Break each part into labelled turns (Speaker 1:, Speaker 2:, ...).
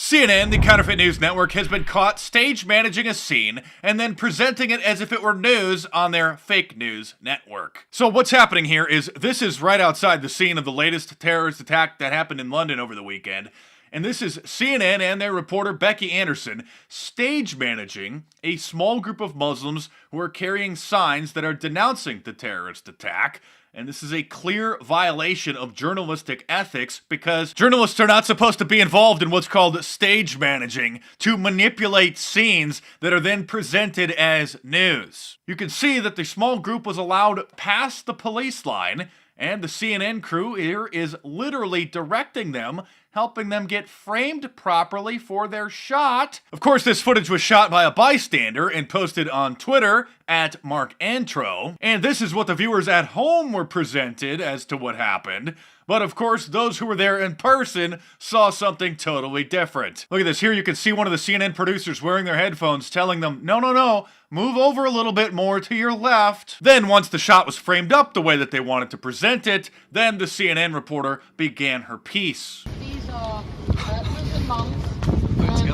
Speaker 1: CNN, the counterfeit news network, has been caught stage managing a scene and then presenting it as if it were news on their fake news network. So what's happening here is this is right outside the scene of the latest terrorist attack that happened in London over the weekend. And this is CNN and their reporter Becky Anderson stage managing a small group of Muslims who are carrying signs that are denouncing the terrorist attack. And this is a clear violation of journalistic ethics because journalists are not supposed to be involved in what's called stage managing to manipulate scenes that are then presented as news. You can see that the small group was allowed past the police line, and the CNN crew here is literally directing them, helping them get framed properly for their shot. Of course, this footage was shot by a bystander and posted on Twitter at Mark Antro. And this is what the viewers at home were presented as to what happened. But of course, those who were there in person saw something totally different. Look at this. Here you can see one of the CNN producers wearing their headphones telling them, no, move over a little bit more to your left. Then once the shot was framed up the way that they wanted to present it, then the CNN reporter began her piece.
Speaker 2: These are Muslim monks.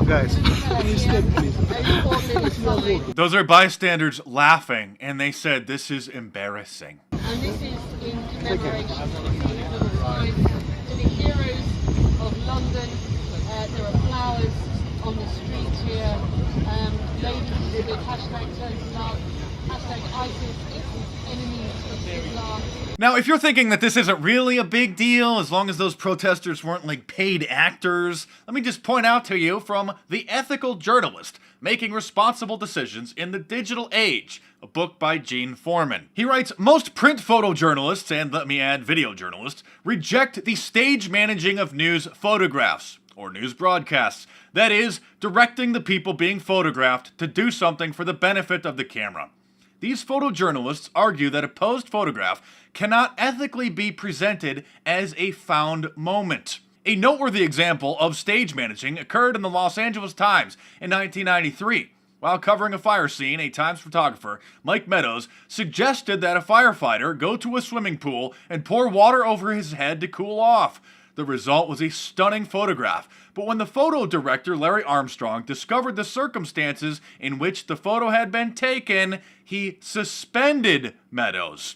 Speaker 3: Guys,
Speaker 1: Those are bystanders laughing, and they said this is embarrassing.
Speaker 2: And this is in commemoration to the heroes of London. There are flowers on the street here. Ladies with hashtag Turkey Love, hashtag ISIS, enemies of Islam.
Speaker 1: Now, if you're thinking that this isn't really a big deal, as long as those protesters weren't like paid actors, let me just point out to you from The Ethical Journalist, Making Responsible Decisions in the Digital Age, a book by Gene Foreman. He writes, most print photojournalists, and let me add video journalists, reject the stage managing of news photographs, or news broadcasts. That is, directing the people being photographed to do something for the benefit of the camera. These photojournalists argue that a posed photograph cannot ethically be presented as a found moment. A noteworthy example of stage managing occurred in the Los Angeles Times in 1993. While covering a fire scene, a Times photographer, Mike Meadows, suggested that a firefighter go to a swimming pool and pour water over his head to cool off. The result was a stunning photograph, but when the photo director, Larry Armstrong, discovered the circumstances in which the photo had been taken, he suspended Meadows.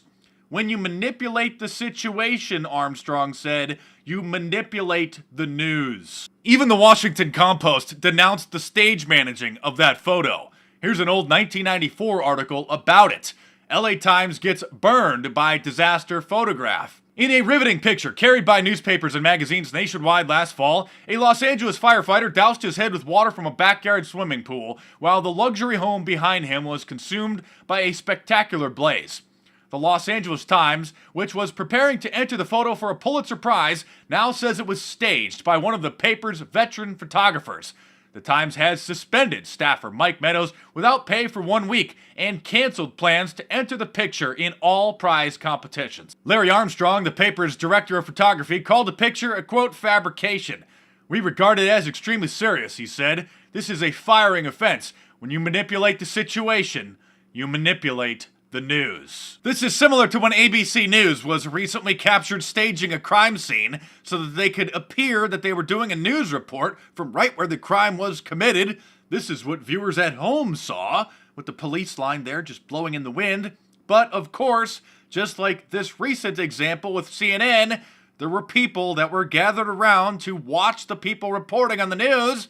Speaker 1: When you manipulate the situation, Armstrong said, you manipulate the news. Even the Washington Compost denounced the stage managing of that photo. Here's an old 1994 article about it. LA Times gets burned by disaster photograph. In a riveting picture carried by newspapers and magazines nationwide last fall, a Los Angeles firefighter doused his head with water from a backyard swimming pool while the luxury home behind him was consumed by a spectacular blaze. The Los Angeles Times, which was preparing to enter the photo for a Pulitzer Prize, now says it was staged by one of the paper's veteran photographers. The Times has suspended staffer Mike Meadows without pay for 1 week and canceled plans to enter the picture in all prize competitions. Larry Armstrong, the paper's director of photography, called the picture a, quote, fabrication. We regard it as extremely serious, he said. This is a firing offense. When you manipulate the situation, you manipulate the news. This is similar to when ABC News was recently captured staging a crime scene so that they could appear that they were doing a news report from right where the crime was committed. This is what viewers at home saw, with the police line there just blowing in the wind. But of course, just like this recent example with CNN, there were people that were gathered around to watch the people reporting on the news,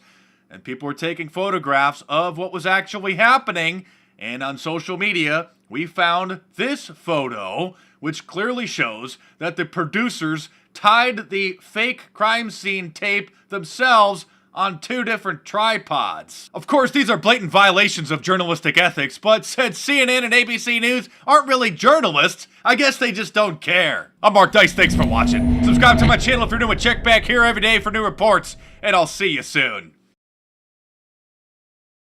Speaker 1: and people were taking photographs of what was actually happening. And on social media, we found this photo, which clearly shows that the producers tied the fake crime scene tape themselves on 2 different tripods. Of course, these are blatant violations of journalistic ethics, but since CNN and ABC News aren't really journalists, I guess they just don't care. I'm Mark Dice, thanks for watching. Subscribe to my channel if you're new and check back here every day for new reports, and I'll see you soon.